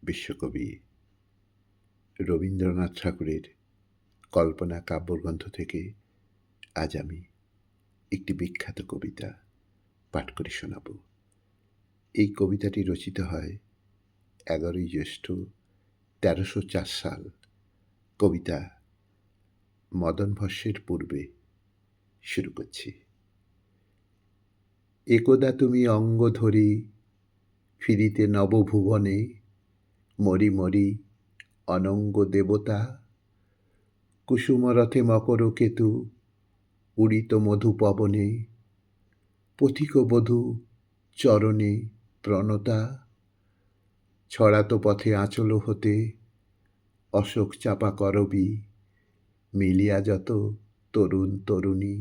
বিশ্বকবি রবীন্দ্রনাথ ঠাকুরের কল্পনা কাব্যগ্রন্থ থেকে আজ আমি একটি বিখ্যাত কবিতা পাঠ করে শোনাব। এই কবিতাটি রচিত হয় 11ই জ্যৈষ্ঠ 1304 সাল। কবিতা মদনভস্যের পূর্বে শুরু করছি। একদা তুমি অঙ্গ ধরি ফিরিতে নবভুবনে, মরি মরি অনঙ্গ দেবতা, কুসুমরথে মকরকেতু উড়িত মধু পবনে, পথিক বধূ চরণে প্রণতা, ছড়াত পথে আঁচল হতে অশোক চাপা করবি, মিলিয়া যত তরুণ তরুণী,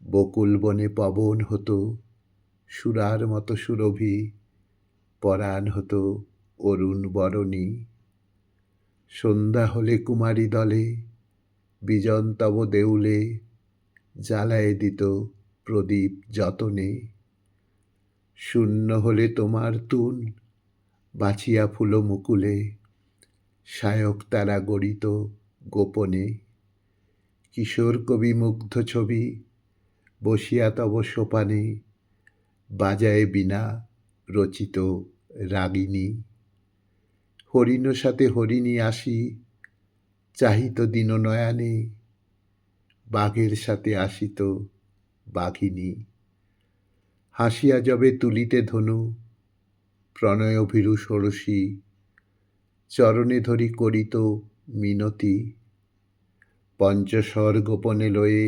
বকুল বনে পবন হতো সুরার মতো সুরভি, পরাণ হতো অরুণ বরণী। সন্ধ্যা হলে কুমারী দলে বিজন তব দেউলে, জ্বালায়ে দিত প্রদীপ যতনে। শূন্য হলে তোমার তুন বাছিয়া ফুল মুকুলে, সায়ক তারা গড়িত গোপনে। কিশোর কবি মুগ্ধ ছবি বসিয়া তব সোপানে, বাজায় বীণা রচিত রাগিনী। হরিণ সাথে হরিণী আসি চাহিত দীন নয়ানে, বাঘের সাথে আসিত বাঘিনী। হাসিয়া যবে তুলিতে ধনু প্রণয় ভীরু ষোড়শী, চরণে ধরি করিত মিনতি। পঞ্চস্বর গোপনে লয়ে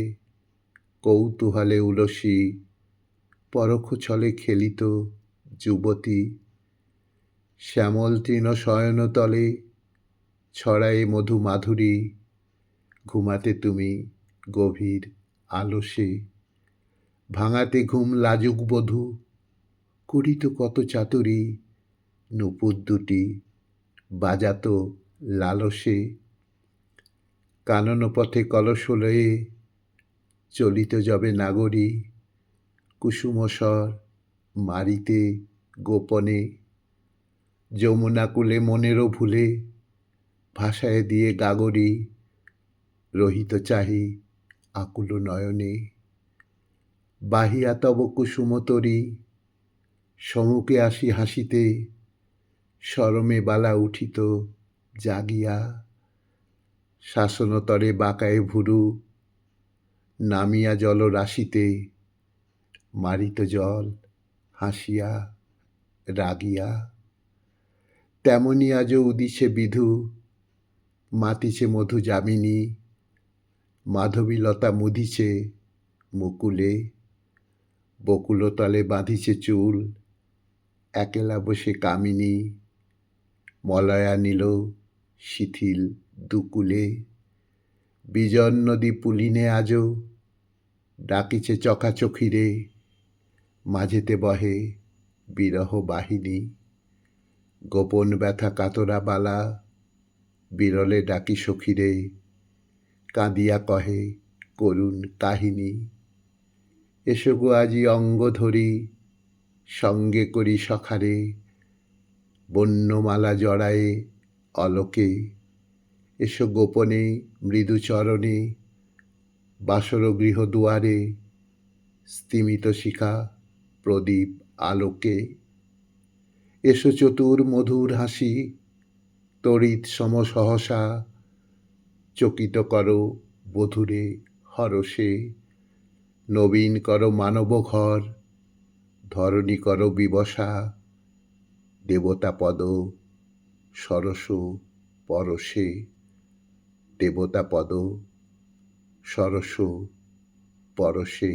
কৌতূহলে উলসী, পরখ ছলে খেলিত যুবতী। শ্যামল তৃণ শয়নতলে ছড়ায়ে মধু মাধুরী, ঘুমাতে তুমি গভীর আলসে। ভাঙাতে ঘুম লাজুক বধূ করিত কত চাতুরী, নূপুর দুটি বাজাত লালসে। কানন পথে কলস লয়ে চলিত যবে নাগরী, কুসুমস্বর মারিতে গোপনে। যমুনা কূলে মনেরও ভুলে ভাসায় দিয়ে গাগরী, রহিত চাহি আকুল নয়নে। বাহিয়া তব কুসুমতরী সম্মুখে আসি হাসিতে, শরমে বালা উঠিত জাগিয়া। শাসনতরে বাঁকায়ে ভুরু নামিয়া জল রাশিতে, মারিত জল হাসিয়া রাগিয়া। তেমনি আজও উদিছে বিধু মাতিছে মধু যামিনী, মাধবীলতা মুধিছে মুকুলে। বকুলতলে বাঁধিছে চুল একেলা বসে কামিনী, মলয়া নিল শিথিল দুকুলে। বিজন নদী পুলিনে আজও ডাকিছে চখাচখিরে, মাঝেতে বহে বিরহ বাহিনী। গোপন ব্যথা কাতরা বালা বিরলে ডাকি সখীরে, কাঁদিয়া কহে করুণ কাহিনী। এসো গো আজি অঙ্গ ধরি সঙ্গে করি সখারে, বন্যমালা জড়ায়ে অলোকে। এসো গোপনে মৃদু চরণে বাসর গৃহ দুয়ারে, স্তিমিত শিখা প্রদীপ আলোকে। এসো চতুর মধুর হাসি তড়িৎ সম সহসা, চকিত করো বধূরে হরষে। নবীন করো মানব ঘর ধরণী করো বিবসা, দেবতা পদ সরস পরশে। দেবতা পদ সরস পরশে।